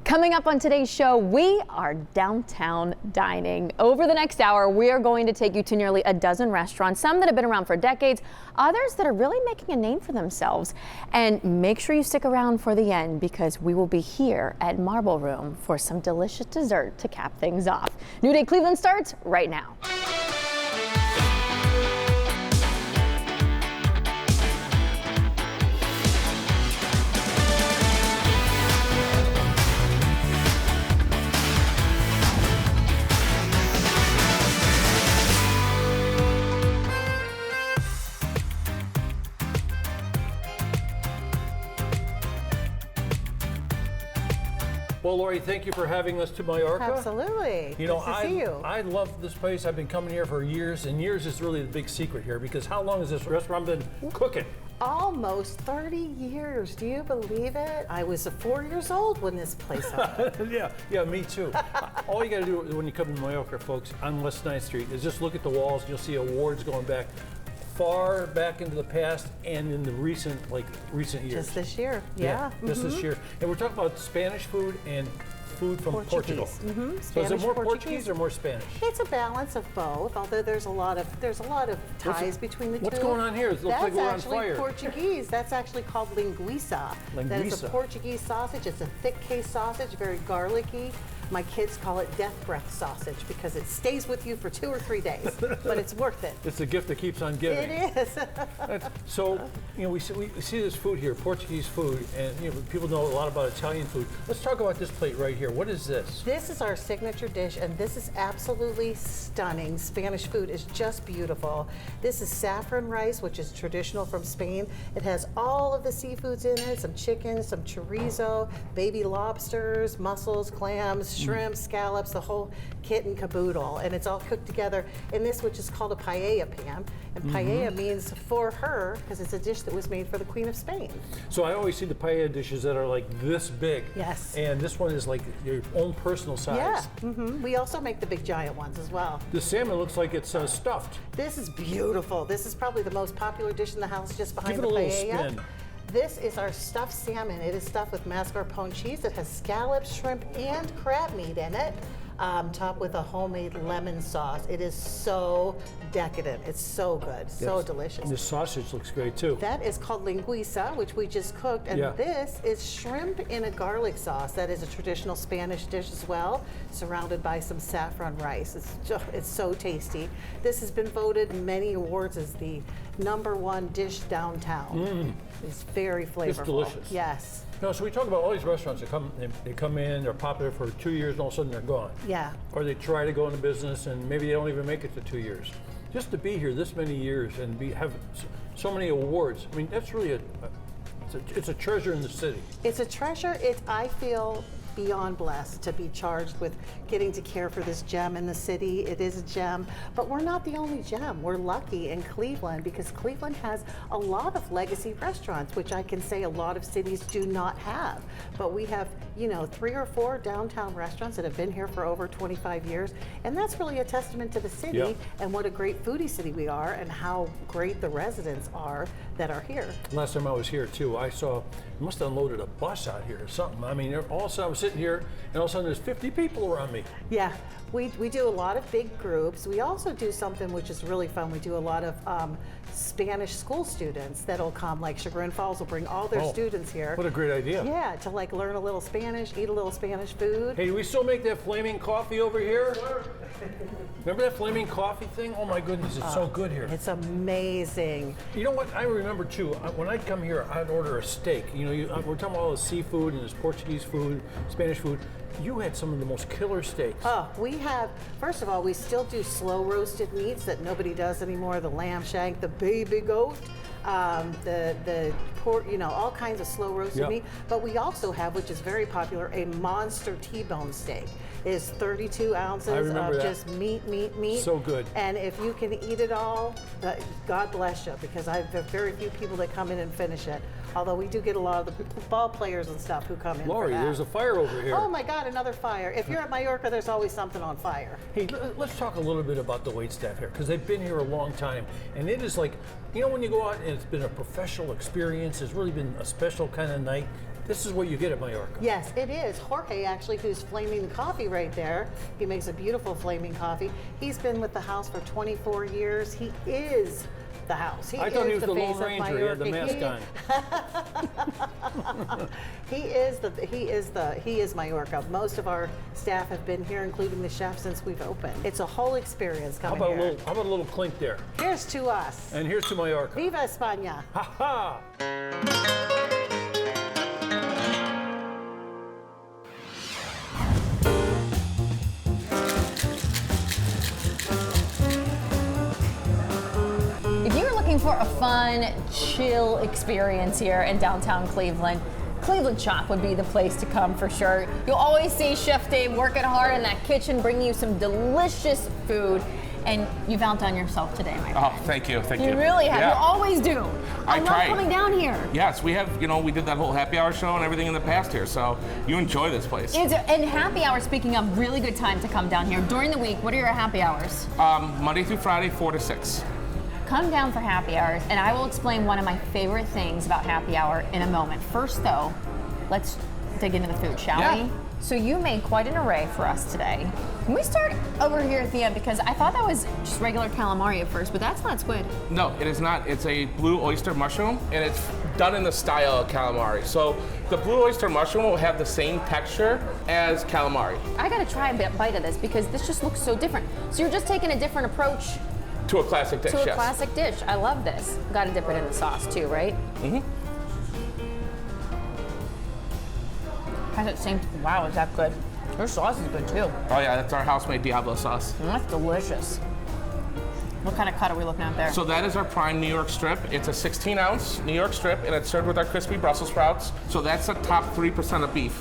Coming up on today's show, we are downtown dining. Over the next hour, we are going to take you to nearly a dozen restaurants, some that have been around for decades, others that are really making a name for themselves. And make sure you stick around for the end because we will be here at Marble Room for some delicious dessert to cap things off. New Day Cleveland starts right now. Well, Lori, thank you for having us to Mallorca. Absolutely. You know, nice to see you. I love this place. I've been coming here for years, and years is really the big secret here because how long has this restaurant been cooking? Almost 30 years. Do you believe it? I was 4 years old when this place opened. yeah, me too. All you got to do when you come to Mallorca, folks, on West 9th Street is just look at the walls. You'll see awards going back far back into the past and in the recent years. Just this year, yeah. Just this year. And we're talking about Spanish food and food from Portugal. So is it more Portuguese or more Spanish? It's a balance of both, although there's a lot of ties between the two. What's going on here? It looks like we're on fire. That's actually Portuguese. That's actually called linguiça. That is a Portuguese sausage. It's a thick case sausage, very garlicky. My kids call it death breath sausage because it stays with you for 2 or 3 days, but it's worth it. It's the gift that keeps on giving. It is. So, you know, we see this food here, Portuguese food, and you know, people know a lot about Italian food. Let's talk about this plate right here. What is this? This is our signature dish, and this is absolutely stunning. Spanish food is just beautiful. This is saffron rice, which is traditional from Spain. It has all of the seafoods in it, some chicken, some chorizo, baby lobsters, mussels, clams, shrimp, scallops, the whole kit and caboodle, and it's all cooked together in this, which is called a paella pan. And paella means for her because it's a dish that was made for the Queen of Spain. So I always see the paella dishes that are like this big. Yes. And this one is like your own personal size. Yeah. We also make the big giant ones as well. The salmon looks like it's stuffed. This is beautiful. This is probably the most popular dish in the house, just behind the paella. Give it a little spin. This is our stuffed salmon. It is stuffed with mascarpone cheese. It has scallops, shrimp, and crab meat in it, topped with a homemade lemon sauce. It is so decadent. It's so good, so delicious. And the sausage looks great too. That is called linguiça, which we just cooked, and this is shrimp in a garlic sauce. That is a traditional Spanish dish as well, surrounded by some saffron rice. It's so tasty. This has been voted in many awards as the #1 dish downtown. It's very flavorful. It's delicious. Yes. No, so we talk about all these restaurants that they come in, they're popular for 2 years, and all of a sudden they're gone. Yeah. Or they try to go into business, and maybe they don't even make it to 2 years. Just to be here this many years and have so many awards, I mean, that's really it's a treasure in the city. It's a treasure. I feel beyond blessed to be charged with getting to care for this gem in the city. It is a gem, but we're not the only gem. We're lucky in Cleveland because Cleveland has a lot of legacy restaurants, which I can say a lot of cities do not have. But we have, 3 or 4 downtown restaurants that have been here for over 25 years, and that's really a testament to the city and what a great foodie city we are and how great the residents are that are here. Last time I was here too, I saw, you must have unloaded a bus out here or something. I mean, all of a sudden I was sitting here and all of a sudden there's 50 people around me. Yeah, we do a lot of big groups. We also do something which is really fun. We do a lot of Spanish school students that'll come, like Chagrin Falls will bring all their students here. What a great idea. Yeah, to like learn a little Spanish, eat a little Spanish food. Hey, do we still make that flaming coffee over here? Sure. Remember that flaming coffee thing? Oh my goodness, it's so good here. It's amazing. You know what, I remember too, when I'd come here, I'd order a steak. We're talking about all the seafood and this Portuguese food, Spanish food. You had some of the most killer steaks. Oh, we have, first of all, we still do slow roasted meats that nobody does anymore. The lamb shank, the baby goat, the pork, all kinds of slow roasted meat. But we also have, which is very popular, a monster T-bone steak. It is 32 ounces of just meat. So good. And if you can eat it all, God bless you, because I have very few people that come in and finish it. Although we do get a lot of the ball players and stuff who come in. Lori, for that. There's a fire over here. Oh my God, another fire. If you're at Mallorca, there's always something on fire. Hey, let's talk a little bit about the waitstaff here, because they've been here a long time, and it is like You know, when you go out and it's been a professional experience, it's really been a special kind of night, this is what you get at Mallorca. Yes, it is. Jorge, actually, who's flaming the coffee right there, he makes a beautiful flaming coffee. He's been with the house for 24 years. He is the house. I thought he was the Lone Ranger. He had the mask on. He is Mallorca. Most of our staff have been here, including the chef, since we've opened. It's a whole experience coming here. How about a little clink there? Here's to us. And here's to Mallorca. Viva España. Ha ha! For a fun, chill experience here in downtown Cleveland, Cleveland Shop would be the place to come for sure. You'll always see Chef Dave working hard in that kitchen, bringing you some delicious food. And you've outdone yourself today, my friend. Oh, thank you, thank you. You really have. Yeah. You always do. I love try. coming down here. Yes, we have, we did that whole happy hour show and everything in the past here, so you enjoy this place. And happy hour, speaking of, really good time to come down here. During the week, what are your happy hours? Monday through Friday, 4 to 6. Come down for happy hours, and I will explain one of my favorite things about happy hour in a moment. First, though, let's dig into the food, shall we? So you made quite an array for us today. Can we start over here at the end? Because I thought that was just regular calamari at first, but that's not squid. No, it is not. It's a blue oyster mushroom, and it's done in the style of calamari. So the blue oyster mushroom will have the same texture as calamari. I gotta try a bite of this because this just looks so different. So you're just taking a different approach to a classic dish, to a yes. classic dish. I love this. Gotta dip it in the sauce too, right? Mm-hmm. Has that same, wow, is that good? Your sauce is good too. Oh yeah, that's our house-made Diablo sauce. That's delicious. What kind of cut are we looking at there? So that is our prime New York strip. It's a 16-ounce New York strip, and it's served with our crispy Brussels sprouts. So that's the top 3% of beef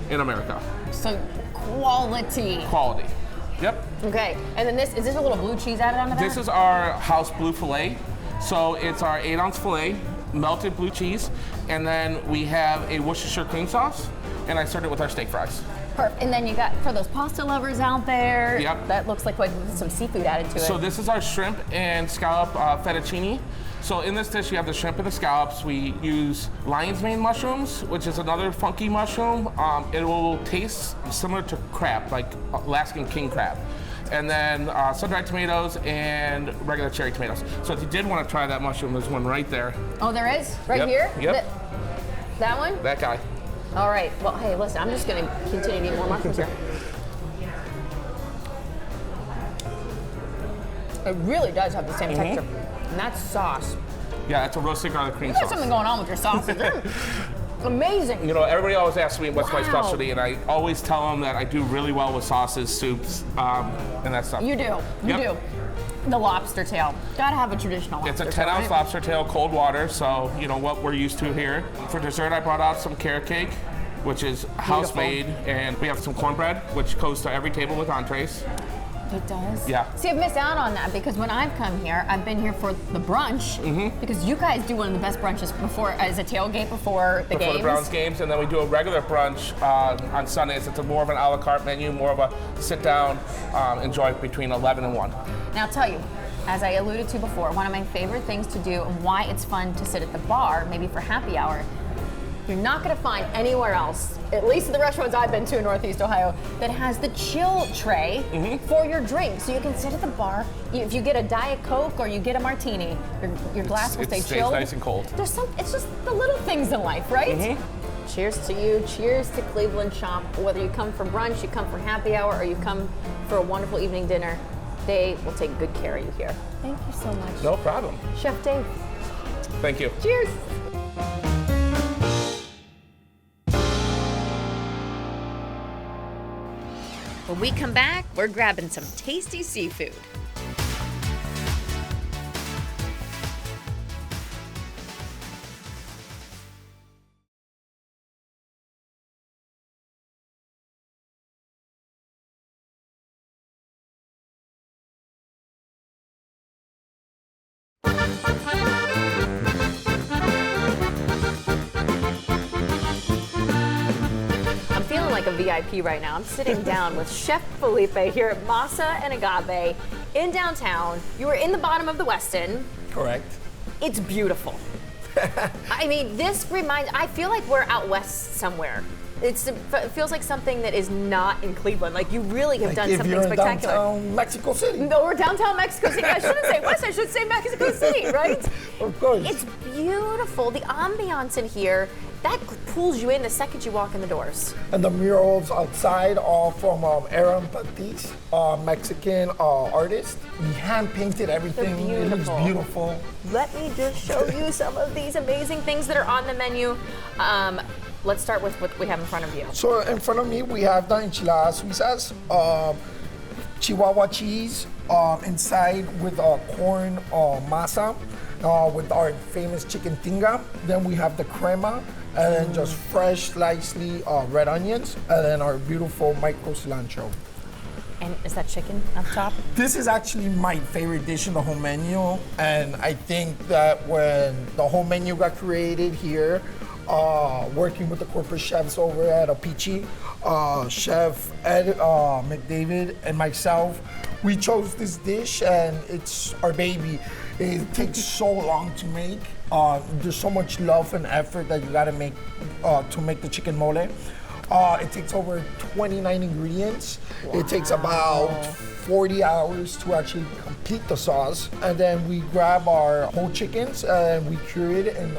in America. So quality. Quality. Yep. Okay, and then is this a little blue cheese added on the back? This is our house blue filet. So it's our 8-ounce filet, melted blue cheese, and then we have a Worcestershire cream sauce, and I served it with our steak fries. Perfect. And then you got, for those pasta lovers out there, yep. That looks like some seafood added to it. So this is our shrimp and scallop fettuccine. So in this dish, you have the shrimp and the scallops. We use lion's mane mushrooms, which is another funky mushroom. It will taste similar to crab, like Alaskan king crab. And then sun-dried tomatoes and regular cherry tomatoes. So if you did want to try that mushroom, there's one right there. Oh, there is? Right yep. here? Yep. That one? That guy. All right. Well, hey, listen, I'm just going to continue to eat more mushrooms here. It really does have the same texture. And that's sauce. Yeah, it's a roasted garlic cream You sauce. got something going on with your sauces. Amazing. Everybody always asks me what's my Wow. specialty, and I always tell them that I do really well with sauces, soups, and that stuff. You do. You do. The lobster tail. Gotta have a traditional lobster It's a tail, 10-ounce right? lobster tail, cold water, so what we're used to here. For dessert, I brought out some carrot cake, which is house-made, and we have some cornbread, which goes to every table with entrees. It does? Yeah. See, I've missed out on that because when I've come here, I've been here for the brunch because you guys do one of the best brunches before, as a tailgate before the games. Before the Browns games, and then we do a regular brunch on Sundays. It's more of an a la carte menu, more of a sit-down, enjoy between 11 and 1. Now, I'll tell you, as I alluded to before, one of my favorite things to do and why it's fun to sit at the bar, maybe for happy hour, you're not going to find anywhere else, at least at the restaurants I've been to in Northeast Ohio, that has the chill tray for your drink. So you can sit at the bar. If you get a Diet Coke or you get a martini, your glass will stay stays chilled. nice and cold. It's just the little things in life, right? Cheers to you. Cheers to Cleveland Shop. Whether you come for brunch, you come for happy hour, or you come for a wonderful evening dinner, they will take good care of you here. Thank you so much. No problem. Chef Dave. Thank you. Cheers. When we come back, we're grabbing some tasty seafood. Like a VIP right now. I'm sitting down with Chef Felipe here at Masa and Agave in downtown. You were in the bottom of the Westin. Correct. It's beautiful. I mean, I feel like we're out west somewhere. It feels like something that is not in Cleveland. Like you really have done something spectacular. Downtown Mexico City. No, we're downtown Mexico City. I shouldn't say west, I should say Mexico City, right? Of course. It's beautiful. The ambiance in here, that pulls you in the second you walk in the doors. And the murals outside are from Aaron Patisse, Mexican artist. He hand painted everything. They're It looks beautiful. Let me just show you some of these amazing things that are on the menu. Let's start with what we have in front of you. So in front of me, we have the enchiladas suizas, Chihuahua cheese inside with corn masa, with our famous chicken tinga. Then we have the crema, and then just fresh, slicely red onions, and then our beautiful micro cilantro. And is that chicken up top? This is actually my favorite dish in the whole menu, and I think that when the whole menu got created here, working with the corporate chefs over at Apici, Chef Ed McDavid and myself, we chose this dish and it's our baby. It takes so long to make. There's so much love and effort that you gotta make to make the chicken mole. It takes over 29 ingredients. Wow. It takes about 40 hours to actually complete the sauce. And then we grab our whole chickens and we cure it in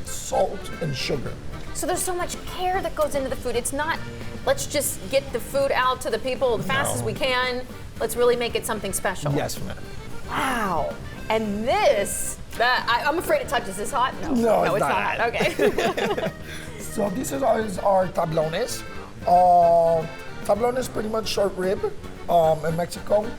salt and sugar. So there's so much care that goes into the food. It's not, let's just get the food out to the people as fast as we can. Let's really make it something special. Yes, ma'am. Wow. And this, I'm afraid it touches. Is this hot? No, it's not hot. Okay. So this is our tablones. Tablones pretty much short rib in Mexico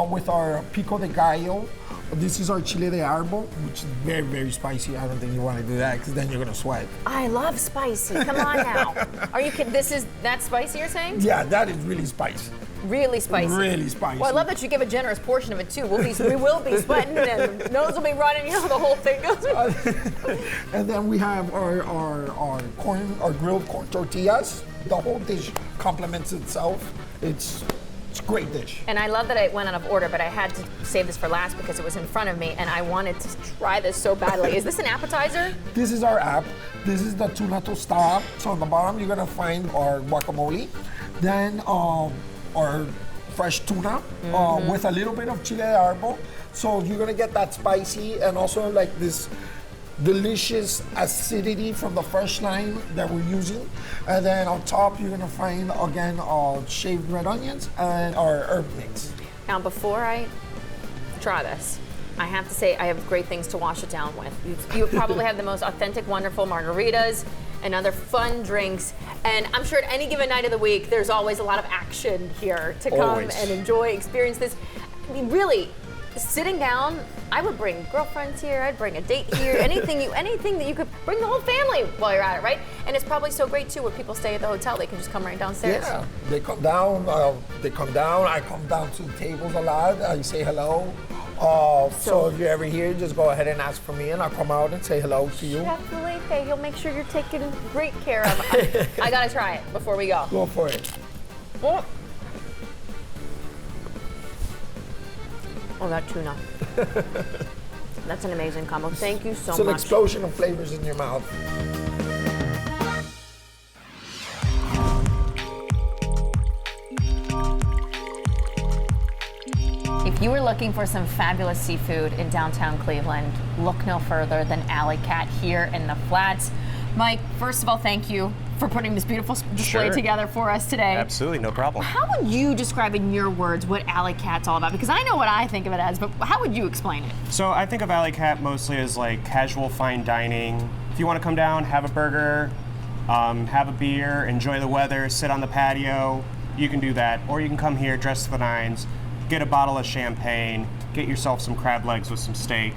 with our pico de gallo. This is our chile de árbol, which is very, very spicy. I don't think you want to do that because then you're going to sweat. I love spicy. Come on now. Are you kidding? That spicy you're saying? Yeah, that is really spicy. Really spicy. Really spicy. Well, I love that you give a generous portion of it too. We will be sweating and the nose will be running, you know, the whole thing goes. And then we have our grilled corn tortillas. The whole dish complements itself. It's a great dish. And I love that it went out of order, but I had to save this for last because it was in front of me and I wanted to try this so badly. Is this an appetizer? This is our app. This is the tuna tostada. So on the bottom, you're gonna find our guacamole. Then our fresh tuna with a little bit of chile de árbol. So you're gonna get that spicy and also like this delicious acidity from the fresh lime that we're using. And then on top, you're gonna find again shaved red onions and our herb mix. Now, before I try this, I have to say I have great things to wash it down with. You probably have the most authentic, wonderful margaritas and other fun drinks. And I'm sure at any given night of the week, there's always a lot of action here to come and enjoy, experience this. I mean, really, sitting down, I would bring girlfriends here, I'd bring a date here, anything that you could bring the whole family while you're at it, right? And it's probably so great too when people stay at the hotel, they can just come right downstairs. Yeah, they come down, I come down to the tables a lot, I say hello. So if you're ever here, just go ahead and ask for me and I'll come out and say hello to you. Chef Felipe, he'll make sure you're taken great care of. I gotta try it before we go. Go for it. Oh, that tuna. That's an amazing combo. Thank you so much. It's an explosion of flavors in your mouth. If you were looking for some fabulous seafood in downtown Cleveland, look no further than Alley Cat here in the Flats. Mike, first of all, thank you for putting this beautiful display together for us today. Absolutely, no problem. How would you describe in your words what Alley Cat's all about? Because I know what I think of it as, but how would you explain it? So I think of Alley Cat mostly as like casual fine dining. If you want to come down, have a burger, have a beer, enjoy the weather, sit on the patio, you can do that. Or you can come here, dress to the nines, get a bottle of champagne, get yourself some crab legs with some steak,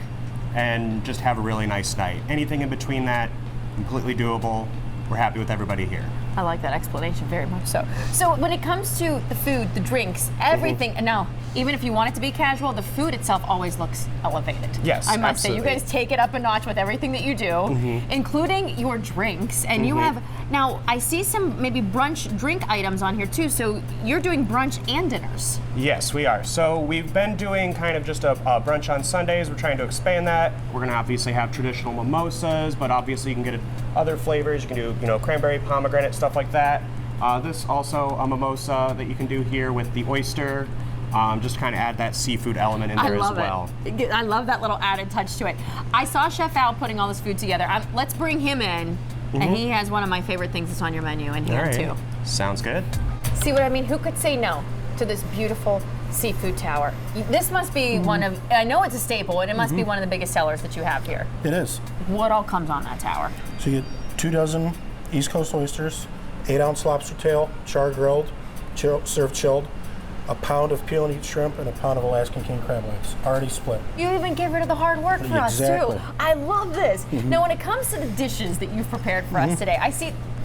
and just have a really nice night. Anything in between that, completely doable. We're happy with everybody here. I like that explanation very much so. So when it comes to the food, the drinks, everything, and now, even if you want it to be casual, the food itself always looks elevated. Yes, I must say, you absolutely. guys take it up a notch with everything that you do, including your drinks. And you have, now I see some maybe brunch drink items on here too, so you're doing brunch and dinners. Yes, we are. So we've been doing kind of just a brunch on Sundays. We're trying to expand that. We're gonna obviously have traditional mimosas, but obviously you can get other flavors. You can do, you know, cranberry, pomegranate, stuff like that. This also a mimosa that you can do here with the oyster. Just kind of add that seafood element in there as well. I love that little added touch to it. I saw Chef Al putting all this food together. Let's bring him in. And he has one of my favorite things that's on your menu in here too. Sounds good. See what I mean? Who could say no to this beautiful seafood tower? This must be one of, I know it's a staple, and it must be one of the biggest sellers that you have here. It is. What all comes on that tower? So you get 2 dozen East Coast oysters, 8-ounce lobster tail, char grilled, served chilled, a pound of peel and eat shrimp, and a pound of Alaskan king crab legs, already split. You even get rid of the hard work for us Exactly. too. I love this. Now when it comes to the dishes that you've prepared for us today, I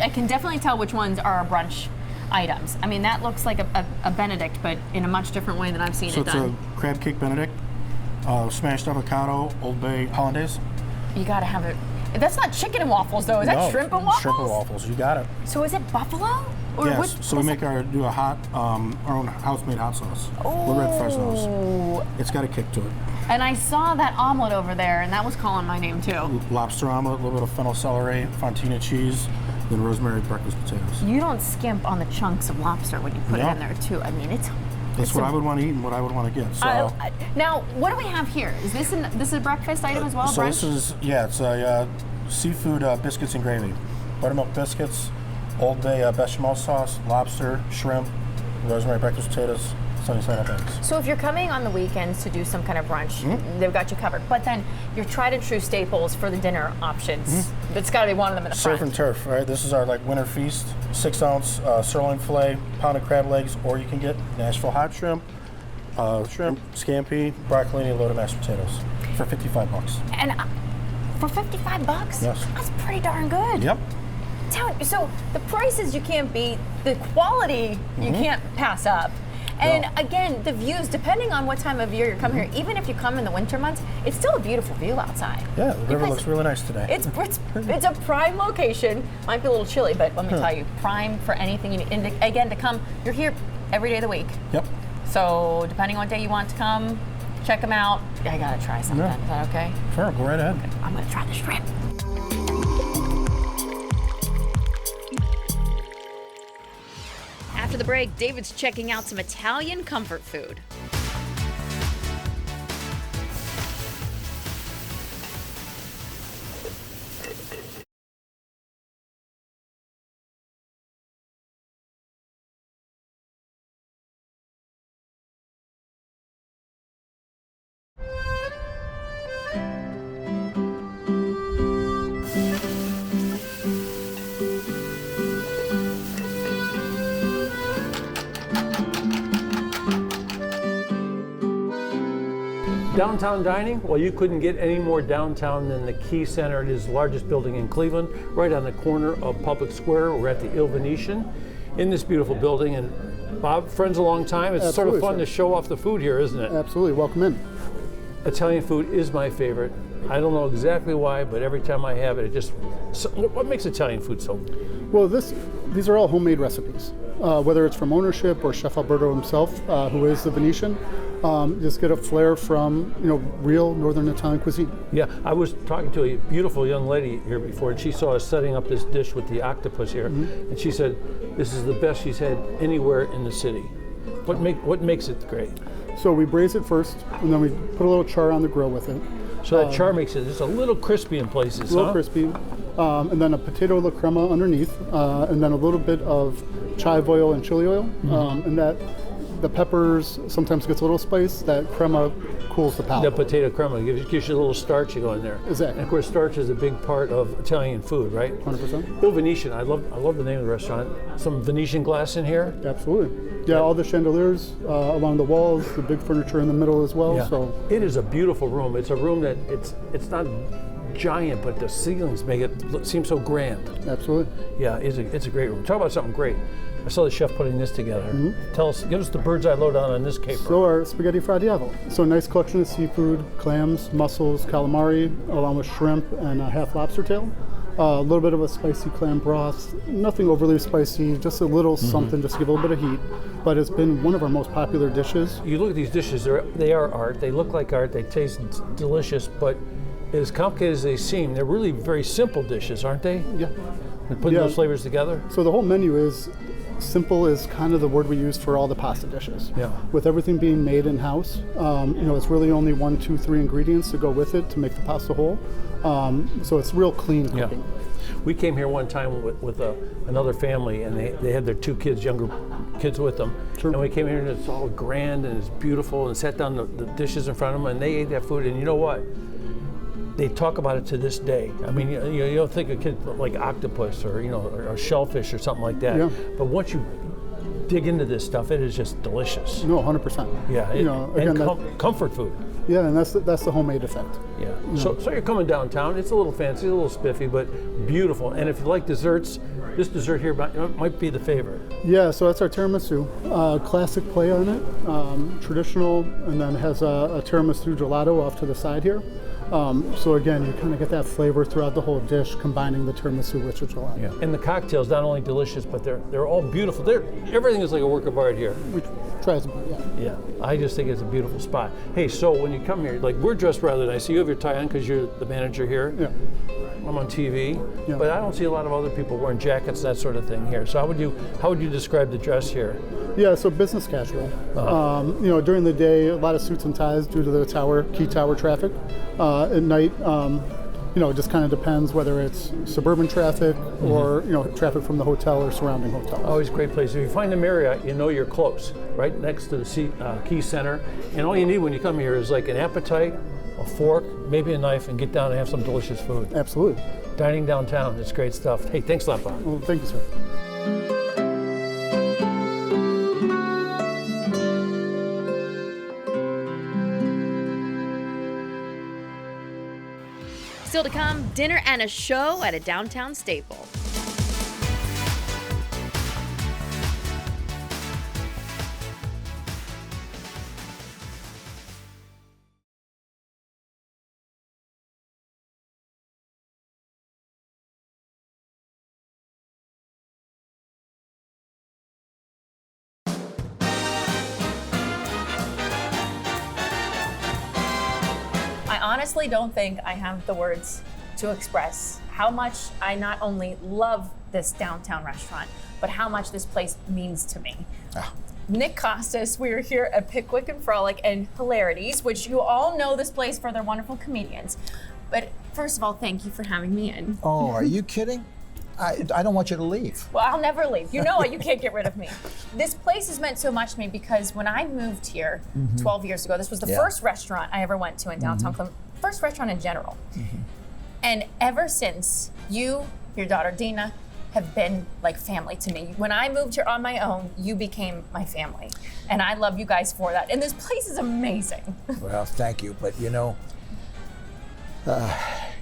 can definitely tell which ones are our brunch items. I mean, that looks like a Benedict, but in a much different way than I've seen So it it's done. a crab cake Benedict, smashed avocado, Old Bay hollandaise. You gotta have it. That's not chicken and waffles though, is that No, shrimp and waffles? Shrimp and waffles, you got it. So is it buffalo? Or Yes, so we what's make do a hot, our own house-made hot sauce with red Fresnos. Ooh. It's got a kick to it. And I saw that omelet over there, and that was calling my name too. Lobster omelet, a little bit of fennel celery, fontina cheese, then rosemary breakfast potatoes. You don't skimp on the chunks of lobster when you put it No. in there too. I mean, That's what I would want to eat and what I would want to get. So, now, what do we have here? Is this this is a breakfast item as well? so brunch? this is, it's a seafood biscuits and gravy. Buttermilk biscuits, Old Bay bechamel sauce, lobster, shrimp, rosemary breakfast potatoes, sunny side up eggs. So if you're coming on the weekends to do some kind of brunch, they've got you covered. But then your tried and true staples for the dinner options, that's got to be one of them in the Surf front. and turf, right? This is our winter feast. 6-ounce sirloin filet, pound of crab legs, or you can get Nashville hot shrimp, scampi, broccolini, loaded mashed potatoes for $55. And for $55, Yes. that's pretty darn good. Yep. So the prices you can't beat, the quality you can't pass up. And No. again, the views, depending on what time of year you're coming here, even if you come in the winter months, it's still a beautiful view outside. Yeah, the You river guys- looks really nice today. It's a prime location. Might be a little chilly, but let me tell you, prime for anything you need. And again, to come, you're here every day of the week. Yep. So depending on what day you want to come, check them out. I gotta try something. Yeah. Is that okay? Sure, go right ahead. I'm gonna try the shrimp. After the break, David's checking out some Italian comfort food. Downtown dining? Well, you couldn't get any more downtown than the Key Center. It is the largest building in Cleveland, right on the corner of Public Square. We're at the Il Venetian in this beautiful building. And Bob, friends a long time. It's sort of Absolutely, fun sir. to show off the food here, isn't it? Absolutely, welcome in. Italian food is my favorite. I don't know exactly why, but every time I have it, it just, what makes Italian food so? Well, these are all homemade recipes, whether it's from ownership or Chef Alberto himself, who is the Venetian. Just get a flair from real Northern Italian cuisine. Yeah, I was talking to a beautiful young lady here before, and she saw us setting up this dish with the octopus here, and she said this is the best she's had anywhere in the city. What makes it great? So we braise it first, and then we put a little char on the grill with it. So that char makes it just a little crispy in places, A little huh? crispy, and then a potato alla crema underneath, and then a little bit of chive oil and chili oil, and that the peppers sometimes gets a little spice. That crema cools the The palate. potato crema gives you a little starch to go in there. Exactly. And of course, starch is a big part of Italian food, right? 100%. Il Venetian, I love the name of the restaurant. Some Venetian glass in here. Absolutely. Yeah, all the chandeliers along the walls, the big furniture in the middle as well. Yeah. So It is a beautiful room. It's a room that it's not giant, but the ceilings make it seem so grand. Absolutely. Yeah, it's a great room. Talk about something great. I saw the chef putting this together. Give us the bird's eye lowdown on this caper. So our spaghetti fra diavolo. So a nice collection of seafood, clams, mussels, calamari, along with shrimp and a half lobster tail. A little bit of a spicy clam broth. Nothing overly spicy, just a little something just to give a little bit of heat. But it's been one of our most popular dishes. You look at these dishes, they are art. They look like art. They taste delicious, but as complicated as they seem, they're really very simple dishes, aren't they? Yeah. And putting those flavors together? So the whole menu is simple is kind of the word we use for all the pasta dishes. Yeah. With everything being made in-house, it's really only 1, 2, 3 ingredients to go with it to make the pasta whole. So it's real clean cooking. Yeah. We came here one time with another family, and they had their 2 kids, younger kids with them. Sure. And we came here, and it's all grand, and it's beautiful, and sat down the dishes in front of them, and they ate that food, and you know what? They talk about it to this day. I mean, you don't think a kid like octopus or shellfish or something like that. Yeah. But once you dig into this stuff, it is just delicious. No, 100%. Yeah, comfort food. Yeah, and that's the homemade effect. Yeah. So you're coming downtown. It's a little fancy, a little spiffy, but beautiful. And if you like desserts, this dessert here might be the favorite. Yeah, so that's our tiramisu. Classic play on it, traditional, and then has a tiramisu gelato off to the side here. So again, you kind of get that flavor throughout the whole dish, combining the tiramisu with the gelato. Yeah. And the cocktails, not only delicious, but they're all beautiful. Everything is like a work of art here. We try to, Yeah, I just think it's a beautiful spot. Hey, so when you come here, like we're dressed rather nice. So you have your tie on because you're the manager here. Yeah. I'm on TV, Yeah. but I don't see a lot of other people wearing jackets, that sort of thing here. So how would you describe the dress here? Yeah, so business casual. During the day, a lot of suits and ties due to the key tower traffic. At night, it just kind of depends whether it's suburban traffic or traffic from the hotel or surrounding hotels. Always a great place. If you find the Marriott, you know you're close, right next to the Key Center. And all you need when you come here is like an appetite, a fork, maybe a knife, and get down and have some delicious food. Absolutely. Dining downtown, it's great stuff. Hey, thanks a lot, Bob. Well, thank you, sir. Still to come, dinner and a show at a downtown staple. I honestly don't think I have the words to express how much I not only love this downtown restaurant, but how much this place means to me. Nick Costas, we are here at Pickwick and Frolic and Hilarities, which you all know this place for their wonderful comedians. But first of all, thank you for having me in. Oh, are you kidding? I don't want you to leave. Well, I'll never leave. You know it. You can't get rid of me. This place has meant so much to me because when I moved here 12 years ago, this was the first restaurant I ever went to in downtown Cleveland, first restaurant in general. And ever since, you, your daughter Dina, have been like family to me. When I moved here on my own, you became my family. And I love you guys for that. And this place is amazing. Well, thank you. But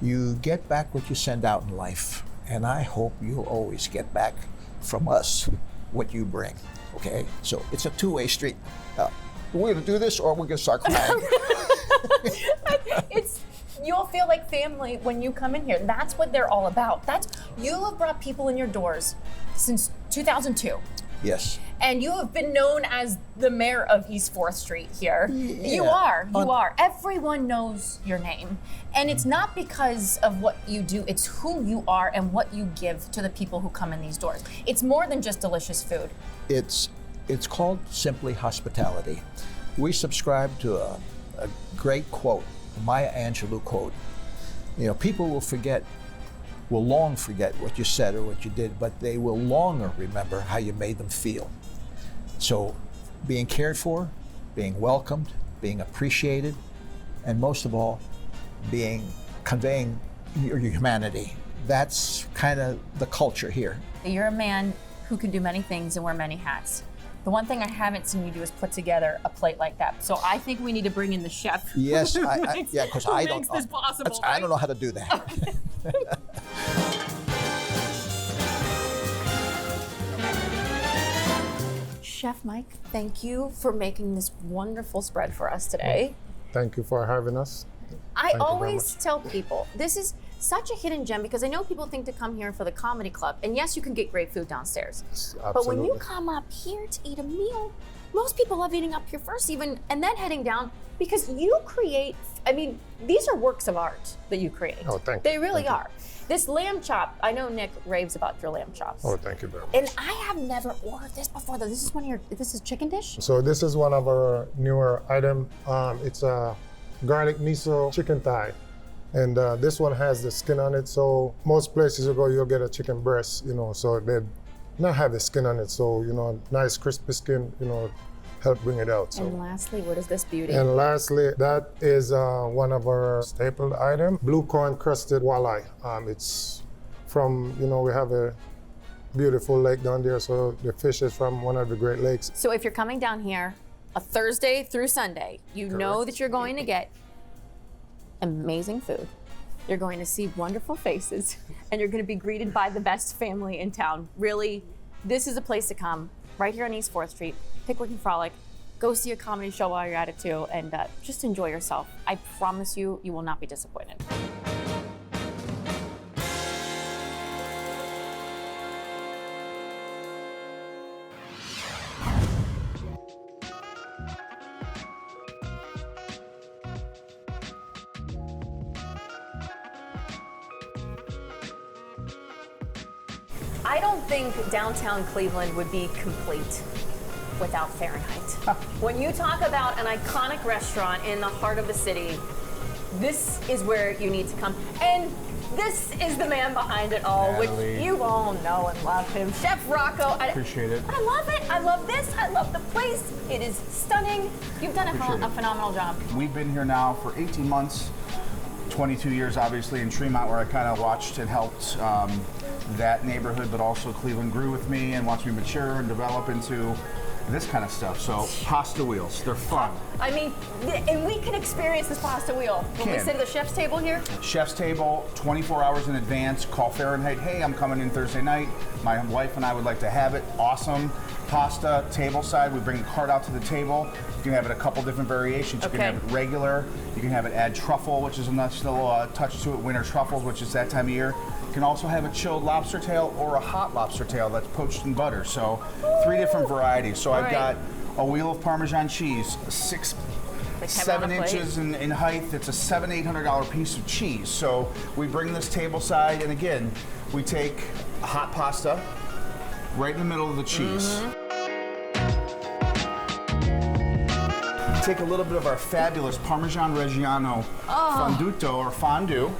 you get back what you send out in life. And I hope you'll always get back from us what you bring, okay? So it's a two-way street. We're gonna do this or we're gonna start crying. You'll feel like family when you come in here. That's what they're all about. You have brought people in your doors since 2002. Yes. And you have been known as the mayor of East 4th Street here. Yeah. You are. Everyone knows your name. And it's not because of what you do, it's who you are and what you give to the people who come in these doors. It's more than just delicious food. It's called simply hospitality. We subscribe to a great quote, a Maya Angelou quote. People will long forget what you said or what you did, but they will longer remember how you made them feel. So being cared for, being welcomed, being appreciated, and most of all, conveying your humanity. That's kind of the culture here. You're a man who can do many things and wear many hats. The one thing I haven't seen you do is put together a plate like that. So I think we need to bring in the chef. Yes, yeah, because I don't. Makes this possible, I don't know how to do that. Chef Mike, thank you for making this wonderful spread for us today. Thank you for having us. I always tell people this is such a hidden gem because I know people think to come here for the comedy club, and yes, you can get great food downstairs. Absolutely. But when you come up here to eat a meal, most people love eating up here first, even and then heading down because you create. I mean, these are works of art that you create. Oh, thank you. They really Thank you. are. This lamb chop, I know Nick raves about your lamb chops. Oh, thank you very much. And I have never ordered this before. Though. This is one of your. This is chicken dish. So this is one of our newer items. It's a garlic miso chicken thigh. And this one has the skin on it. So most places you go, you'll get a chicken breast, so they not have the skin on it. So, nice crispy skin, help bring it out. So. And lastly, what is this beauty? And lastly, that is one of our staple items, blue corn crusted walleye. It's from, we have a beautiful lake down there. So the fish is from one of the Great Lakes. So if you're coming down here a Thursday through Sunday, you know that you're going to get amazing food. You're going to see wonderful faces, and you're going to be greeted by the best family in town. Really, this is a place to come, right here on East 4th Street. Pickwick and Frolic. Go see a comedy show while you're at it too, and just enjoy yourself. I promise you, you will not be disappointed. I don't think downtown Cleveland would be complete without Fahrenheit. When you talk about an iconic restaurant in the heart of the city, this is where you need to come. And this is the man behind it all, Natalie. which you all know and love him. Chef Rocco. Appreciate it. I love it. I love this. I love the place. It is stunning. You've done a phenomenal job. We've been here now for 18 months, 22 years obviously in Tremont, where I kind of watched and helped that neighborhood, but also Cleveland grew with me and watched me mature and develop into this kind of stuff. So pasta wheels, they're fun. I mean, and we can experience this pasta wheel when we sit at the chef's table here. Chef's table, 24 hours in advance, call Fahrenheit, hey, I'm coming in Thursday night. My wife and I would like to have it. Awesome. Pasta, table side, we bring the cart out to the table. You can have it a couple different variations. You can have it regular, you can have it add truffle, which is a nice little touch to it, winter truffles, which is that time of year. You can also have a chilled lobster tail or a hot lobster tail that's poached in butter. So 3 different varieties. So I've got a wheel of Parmesan cheese, 7 inches in height. It's a $700-800 piece of cheese. So we bring this table side, and again, we take a hot pasta right in the middle of the cheese. Take a little bit of our fabulous Parmesan Reggiano fonduto or fondue.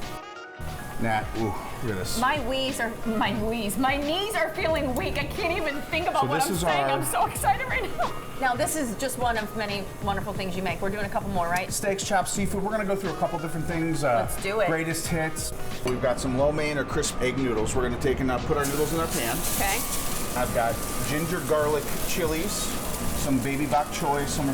Nat, ooh, look at this. My knees are feeling weak. I can't even think about what I'm saying. I'm so excited right now. Now, this is just one of many wonderful things you make. We're doing a couple more, right? Steaks, chops, seafood. We're gonna go through a couple different things. Let's do it. Greatest hits. We've got some lo mein or crisp egg noodles. We're gonna take and put our noodles in our pan. Okay. I've got ginger garlic chilies, some baby bok choy, some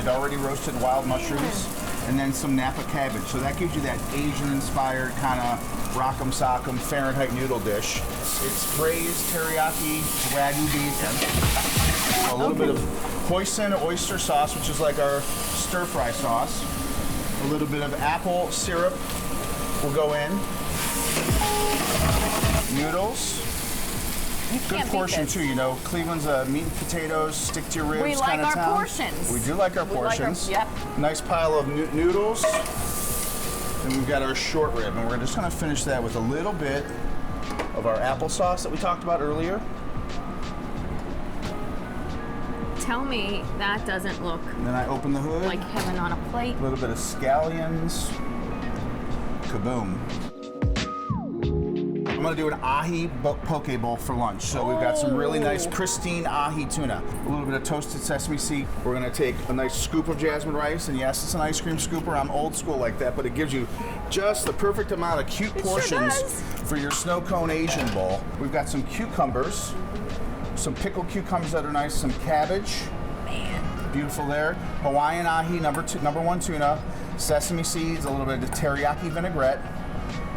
already roasted wild mushrooms, and then some Napa cabbage. So that gives you that Asian-inspired kind of rock'em sock'em Fahrenheit noodle dish. It's braised teriyaki wagyu beef, a little bit of hoisin oyster sauce, which is like our stir-fry sauce. A little bit of apple syrup will go in. Noodles. Good portion too, Cleveland's a meat and potatoes, stick to your ribs kind of town. We like our portions. We do like our portions. Yep. Nice pile of noodles. And we've got our short rib, and we're just gonna finish that with a little bit of our applesauce that we talked about earlier. Tell me that doesn't look And then I open the hood. like heaven on a plate. A little bit of scallions. Kaboom. I'm gonna do an ahi poke bowl for lunch. So we've got some really nice pristine ahi tuna. A little bit of toasted sesame seed. We're gonna take a nice scoop of jasmine rice, and yes, it's an ice cream scooper. I'm old school like that, but it gives you just the perfect amount of cute portions for your snow cone Asian bowl. We've got some cucumbers. Some pickled cucumbers that are nice, some cabbage. Beautiful there. Hawaiian ahi, number one tuna, sesame seeds, a little bit of teriyaki vinaigrette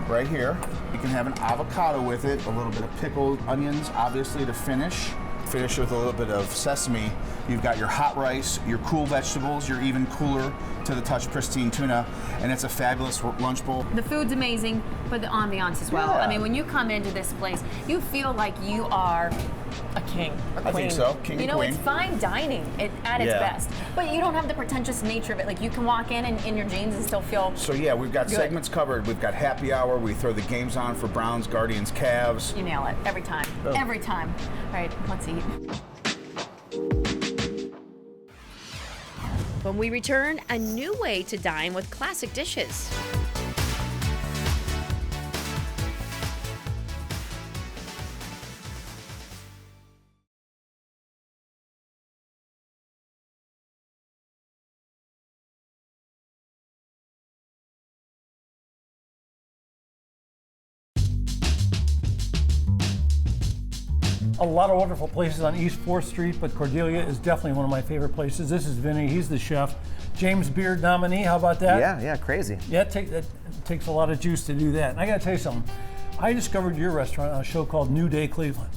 right here. You can have an avocado with it, a little bit of pickled onions, obviously, to finish. Finish with a little bit of sesame. You've got your hot rice, your cool vegetables, your even cooler to the touch pristine tuna, and it's a fabulous lunch bowl. The food's amazing, but the ambiance as well. Yeah. I mean, when you come into this place, you feel like you are a king, a queen. I think so, king You and know, queen. it's fine dining at its Yeah. best, but you don't have the pretentious nature of it. Like, you can walk in your jeans and still feel So yeah, we've got good. segments covered. We've got happy hour. We throw the games on for Browns, Guardians, Cavs. You nail it every time. Every time. All right, let's eat. When we return, a new way to dine with classic dishes. A lot of wonderful places on East 4th Street, but Cordelia is definitely one of my favorite places. This is Vinny, he's the chef. James Beard nominee, how about that? Yeah, crazy. Yeah, it takes a lot of juice to do that. And I gotta tell you something, I discovered your restaurant on a show called New Day Cleveland.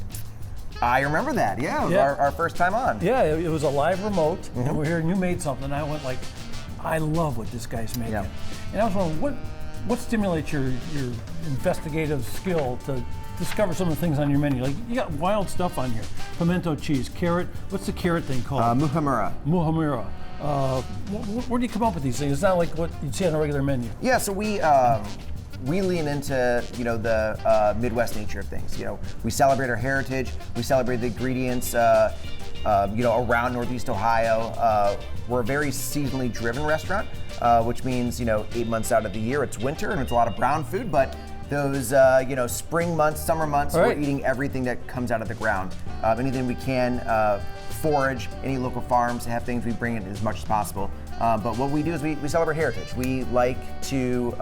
I remember that, yeah, it was Yeah. our first time on. Yeah, it was a live remote, and we're here and you made something, and I went like, I love what this guy's making. Yeah. And I was wondering, what stimulates your investigative skill to discover some of the things on your menu? Like, you got wild stuff on here. Pimento cheese, carrot, what's the carrot thing called? Muhamura. Muhamura. Where do you come up with these things? It's not like what you'd see on a regular menu. Yeah, so we lean into the Midwest nature of things. We celebrate our heritage. We celebrate the ingredients. Around Northeast Ohio. We're a very seasonally driven restaurant, which means 8 months out of the year it's winter and it's a lot of brown food, but those spring months, summer months, Right. we're eating everything that comes out of the ground. Anything we can forage, any local farms have things, we bring in as much as possible. But what we do is we celebrate heritage. We like to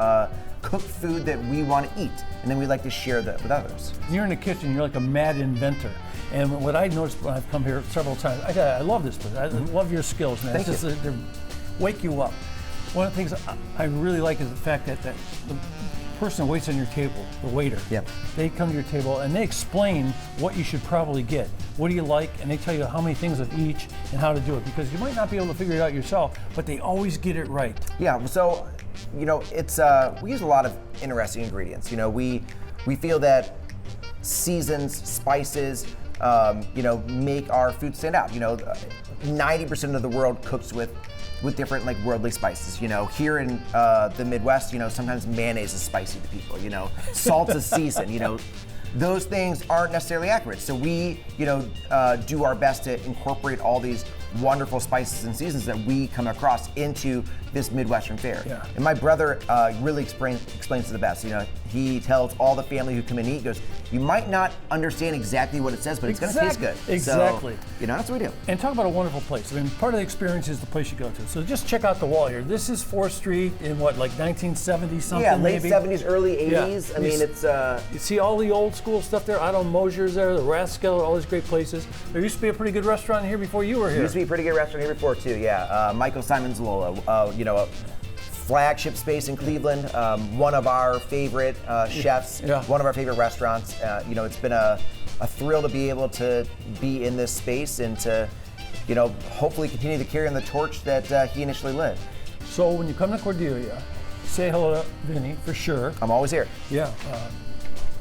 cook food that we want to eat, and then we like to share that with others. You're in the kitchen, you're like a mad inventor. And what I noticed when I've come here several times, I love this place. I love your skills, man. Thank It's just they wake you up. One of the things I really like is the fact that the person that waits on your table, the waiter, they come to your table and they explain what you should probably get. What do you like? And they tell you how many things of each and how to do it, because you might not be able to figure it out yourself, but they always get it right. Yeah, so it's we use a lot of interesting ingredients. We feel that seasons, spices, make our food stand out. 90% of the world cooks with different worldly spices. Here in the Midwest, sometimes mayonnaise is spicy to people. Salt is seasoned. Those things aren't necessarily accurate. So we, do our best to incorporate all these wonderful spices and seasons that we come across into this Midwestern fare. Yeah. And my brother really explains it the best. He tells all the family who come and eat, goes, you might not understand exactly what it says, but it's going to taste good. Exactly. So, that's what we do. And talk about a wonderful place. I mean, part of the experience is the place you go to. So just check out the wall here. This is 4th Street in what, like 1970 something? Yeah, late maybe? 70s, early 80s. Yeah. I mean, it's... You see all the old school stuff there? Otto Mosier's there, the Rascal, all these great places. There used to be a pretty good restaurant here before you were here. Used to be a pretty good restaurant here before, too, yeah. Michael Simon's Lola, a flagship space in Cleveland, one of our favorite chefs, one of our favorite restaurants. It's been a thrill to be able to be in this space and to, hopefully continue to carry on the torch that he initially lit. So when you come to Cordelia, say hello to Vinny, for sure. I'm always here. Yeah.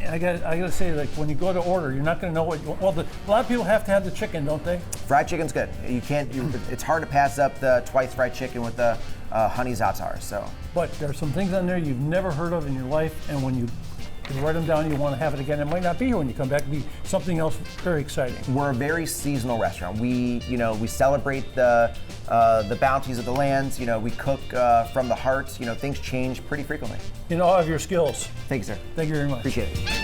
I got to say, when you go to order, you're not going to know what you want. Well, a lot of people have to have the chicken, don't they? Fried chicken's good. You can't. It's hard to pass up the twice fried chicken with the honey za'atar. So. But there's some things on there you've never heard of in your life, and when you write them down, you want to have it again. It might not be here when you come back. It'll be something else very exciting. We're a very seasonal restaurant. We celebrate the bounties of the lands. We cook from the heart. Things change pretty frequently. In all of your skills. Thank you, sir. Thank you very much. Appreciate it.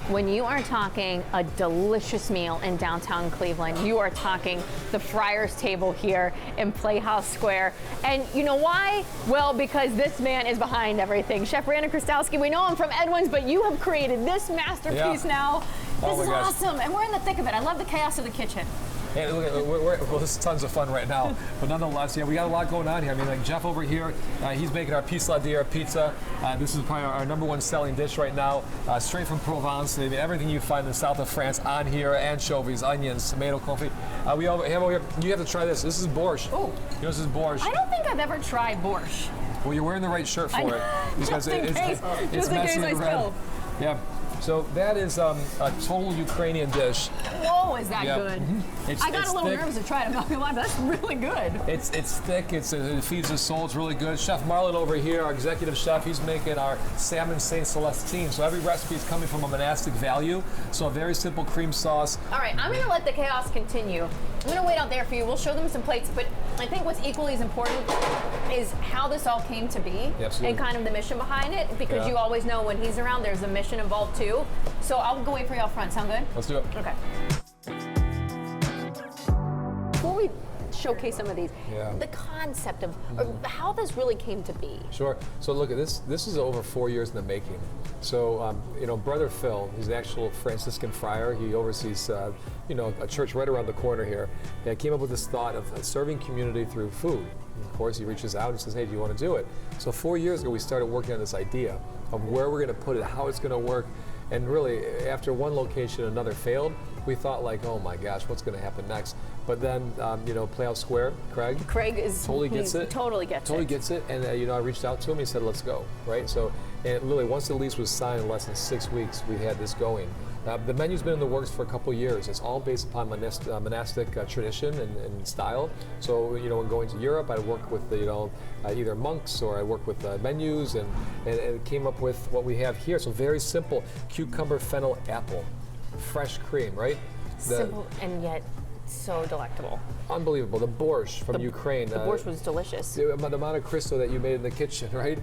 when you are talking a delicious meal in downtown Cleveland, you are talking the Friars Table here in Playhouse Square. And you know why? Well, because this man is behind everything. Chef Brandon Krastowski, we know him from Edwin's, but you have created this masterpiece now. This is awesome, and we're in the thick of it. I love the chaos of the kitchen. Hey, look, well, this is tons of fun right now, but nonetheless, yeah, we got a lot going on here. I mean, like Jeff over here, he's making our pisladilla pizza. This is probably our #1 selling dish right now, straight from Provence. I mean, everything you find in the south of France on here: anchovies, onions, tomato confit. We have over here. You have to try this. This is borscht. Oh, you know, this is borscht. I don't think I've ever tried borscht. Well, you're wearing the right shirt for it because it's messy and red. Yeah. So that is a total Ukrainian dish. Whoa, is that good? Mm-hmm. I got a little nervous to try it. I'm not gonna lie, but that's really good. It's thick. It feeds the soul. It's really good. Chef Marlon over here, our executive chef, he's making our salmon Saint Celestine. So every recipe is coming from a monastic value. So a very simple cream sauce. All right, I'm gonna let the chaos continue. I'm gonna wait out there for you. We'll show them some plates, but I think what's equally as important is how this all came to be and kind of the mission behind it, because you always know when he's around, there's a mission involved too. So I'll go wait for you out front. Sound good? Let's do it. Okay. Before we showcase some of these, the concept of how this really came to be. Sure. So look at this. This is over 4 years in the making. So you know, Brother Phil, he's an actual Franciscan friar. He oversees you know, a church right around the corner here. And came up with this thought of serving community through food. And of course, he reaches out and says, "Hey, do you want to do it?" So 4 years ago, we started working on this idea of where we're going to put it, how it's going to work. And really, after one location, another failed, we thought like, oh my gosh, what's going to happen next? But then, you know, Playhouse Square, Craig is totally gets it. Totally gets it. And you know, I reached out to him. He said, "Let's go." Right. So, and really, once the lease was signed, in less than 6 weeks, we had this going. The menu's been in the works for a couple of years. It's all based upon monastic tradition and style. So, you know, when going to Europe, I work with you know, either monks or I work with menus, and it came up with what we have here. So very simple: cucumber, fennel, apple, fresh cream, right? Simple and yet so delectable. Unbelievable. The borscht from Ukraine. The borscht was delicious. The Monte Cristo that you made in the kitchen, right?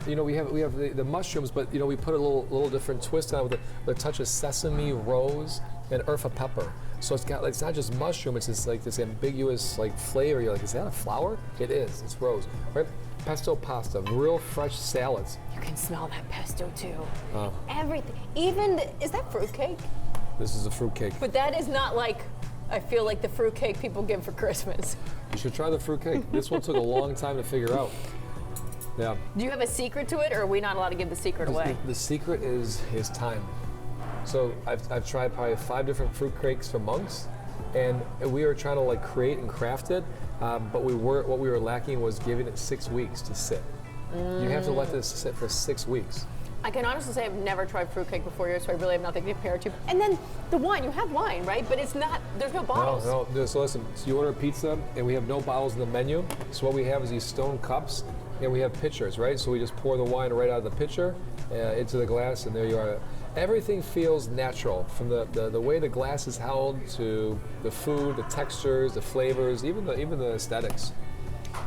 You know, we have the mushrooms, but you know, we put a little different twist on it with a touch of sesame, rose, and Urfa pepper. So it's got like, it's not just mushroom. It's just like this ambiguous like flavor. You're like, is that a flower? It is. It's rose, right? Pesto pasta, real fresh salads. You can smell that pesto too. Everything. Even is that fruitcake? This is a fruitcake. But that is not like, I feel like the fruitcake people give for Christmas. You should try the fruitcake. This one took a long time to figure out. Yeah. Do you have a secret to it, or are we not allowed to give the secret away? The secret is time. So I've tried probably 5 different fruitcakes from monks, and we were trying to like create and craft it, but what we were lacking was giving it 6 weeks to sit. You have to let this sit for 6 weeks. I can honestly say I've never tried fruitcake before here, so I really have nothing to compare it to. And then the wine, you have wine, right? But it's not, there's no bottles. No. So listen, so you order a pizza, and we have no bottles in the menu. So what we have is these stone cups, and we have pitchers, right? So we just pour the wine right out of the pitcher into the glass, and there you are. Everything feels natural, from the way the glass is held to the food, the textures, the flavors, even the aesthetics.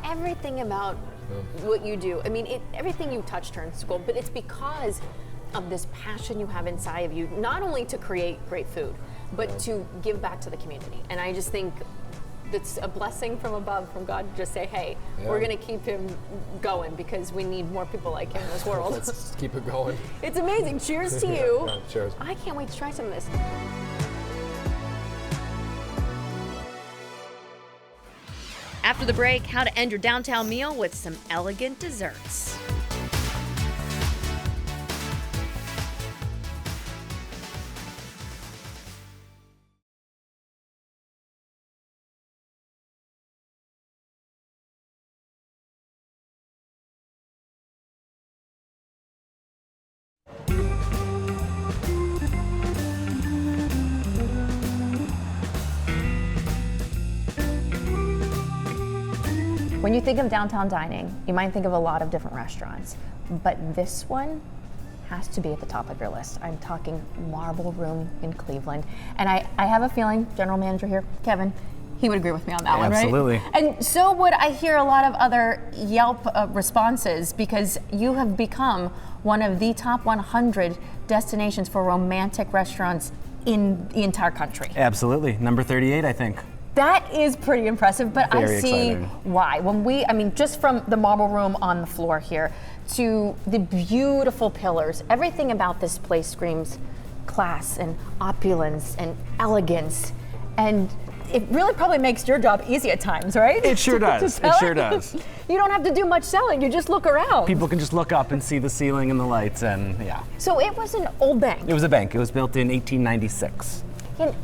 Everything about what you do, I mean, everything you touch turns gold, but it's because of this passion you have inside of you, not only to create great food, but to give back to the community. And I just think it's a blessing from above, from God, to just say, hey, we're going to keep him going because we need more people like him in this world. Let's keep it going. It's amazing. Cheers to you. Cheers. I can't wait to try some of this. After the break, how to end your downtown meal with some elegant desserts. When you think of downtown dining, you might think of a lot of different restaurants, but this one has to be at the top of your list. I'm talking Marble Room in Cleveland. And I have a feeling, general manager here, Kevin, He would agree with me on that one, right? Absolutely. And so would I hear a lot of other Yelp responses, because you have become one of the top 100 destinations for romantic restaurants in the entire country. Absolutely. Number 38, I think. That is pretty impressive, but I Very see exciting. why. I mean, just from the marble room on the floor here to the beautiful pillars, everything about this place screams class and opulence and elegance, and it really probably makes your job easy at times, right? It sure does. It sure does. You don't have to do much selling, you just look around. People can just look up and see the ceiling and the lights, and yeah. So it was an old bank. It was a bank. It was built in 1896.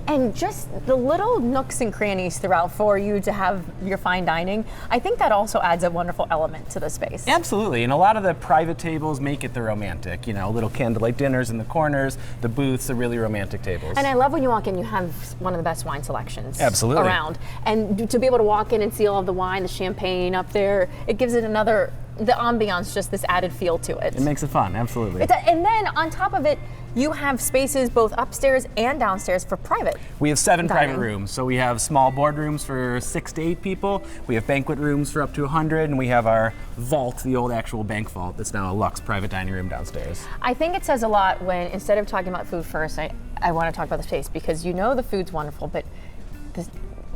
And just the little nooks and crannies throughout for you to have your fine dining, I think that also adds a wonderful element to the space. Absolutely, and a lot of the private tables make it the romantic. Little candlelight dinners in the corners, the booths are really romantic tables. And I love when you walk in, you have one of the best wine selections Absolutely. around. And to be able to walk in and see all of the wine, the champagne up there, it gives it the ambiance, just this added feel to it. It makes it fun, absolutely. And then on top of it, you have spaces both upstairs and downstairs for private. We have 7 dining. private rooms. So we have small boardrooms for 6 to 8 people. We have banquet rooms for up to 100, and we have our vault, the old actual bank vault, that's now a luxe private dining room downstairs. I think it says a lot when, instead of talking about food first, I want to talk about the space, because the food's wonderful, but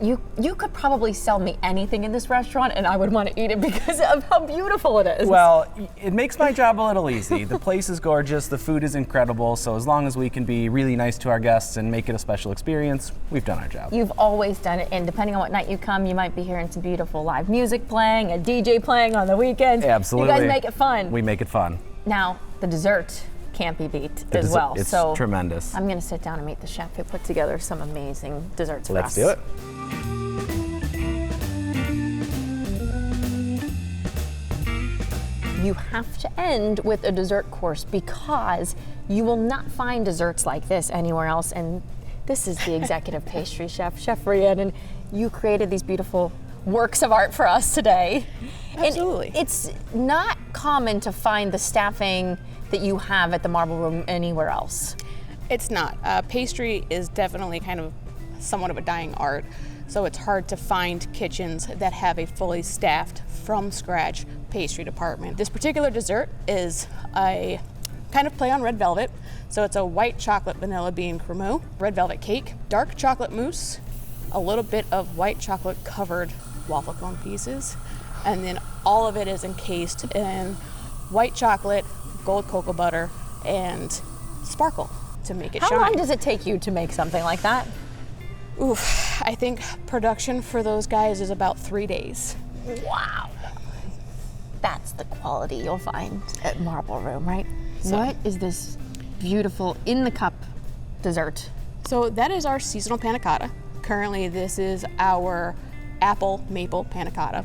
you could probably sell me anything in this restaurant and I would want to eat it because of how beautiful it is. Well, it makes my job a little easy. The place is gorgeous, the food is incredible, so as long as we can be really nice to our guests and make it a special experience, we've done our job. You've always done it, and depending on what night you come, you might be hearing some beautiful live music playing, a DJ playing on the weekends. Absolutely. You guys make it fun. We make it fun. Now, the dessert can't be beat as well. It's so tremendous. I'm going to sit down and meet the chef who put together some amazing desserts for Let's us. do it. You have to end with a dessert course, because you will not find desserts like this anywhere else. And this is the executive pastry chef, Chef Rhiannon. You created these beautiful works of art for us today. Absolutely. And it's not common to find the staffing that you have at the Marble Room anywhere else. It's not. Pastry is definitely kind of somewhat of a dying art, so it's hard to find kitchens that have a fully staffed, from scratch pastry department. This particular dessert is a kind of play on red velvet, so it's a white chocolate vanilla bean cremeux, red velvet cake, dark chocolate mousse, a little bit of white chocolate covered waffle cone pieces, and then all of it is encased in white chocolate, gold cocoa butter, and sparkle to make it shine. How long does it take you to make something like that? Oof, I think production for those guys is about 3 days. Wow. That's the quality you'll find at Marble Room, right? So- What is this beautiful in the cup dessert? So that is our seasonal panna cotta. Currently, this is our apple maple panna cotta.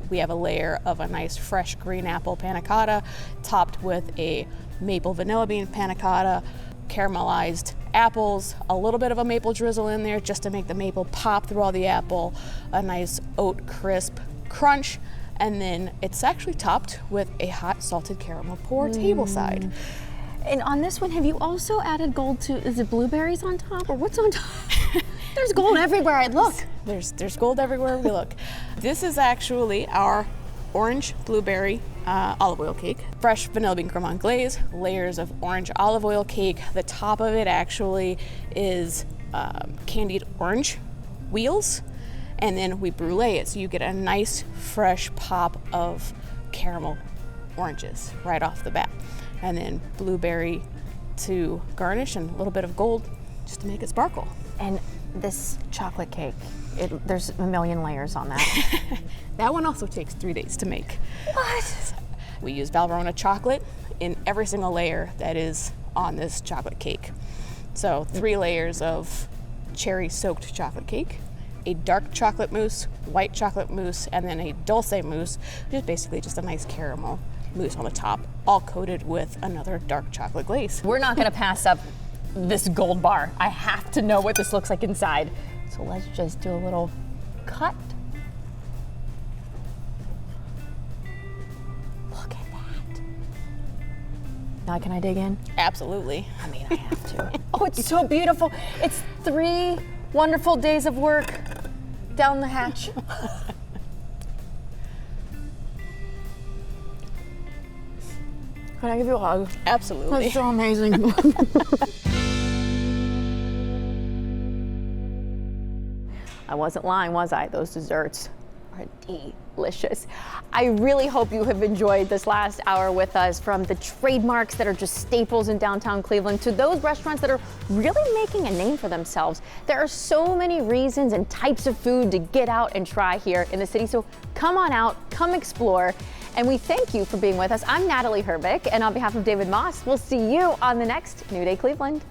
We have a layer of a nice fresh green apple panna cotta topped with a maple vanilla bean panna cotta, caramelized apples, a little bit of a maple drizzle in there just to make the maple pop through all the apple, a nice oat crisp crunch, and then it's actually topped with a hot salted caramel pour tableside. And on this one, have you also added gold to, is it blueberries on top, or what's on top? There's gold everywhere I look. There's gold everywhere we look. This is actually our orange blueberry olive oil cake. Fresh vanilla bean creme anglaise, layers of orange olive oil cake. The top of it actually is candied orange wheels, and then we brulee it, so you get a nice fresh pop of caramel oranges right off the bat. And then blueberry to garnish, and a little bit of gold just to make it sparkle. And this chocolate cake, there's a million layers on that. That one also takes 3 days to make. What? We use Valrhona chocolate in every single layer that is on this chocolate cake. So 3 layers of cherry soaked chocolate cake, a dark chocolate mousse, white chocolate mousse, and then a dulce mousse, which is basically just a nice caramel mousse on the top, all coated with another dark chocolate glaze. We're not gonna pass up this gold bar. I have to know what this looks like inside. So let's just do a little cut. Look at that. Now can I dig in? Absolutely. I mean, I have to. Oh, it's so beautiful. It's 3 wonderful days of work down the hatch. Can I give you a hug? Absolutely. That's so amazing. I wasn't lying, was I? Those desserts are delicious. I really hope you have enjoyed this last hour with us, from the trademarks that are just staples in downtown Cleveland to those restaurants that are really making a name for themselves. There are so many reasons and types of food to get out and try here in the city, so come on out, come explore, and we thank you for being with us. I'm Natalie Herbick, and on behalf of David Moss, we'll see you on the next New Day Cleveland.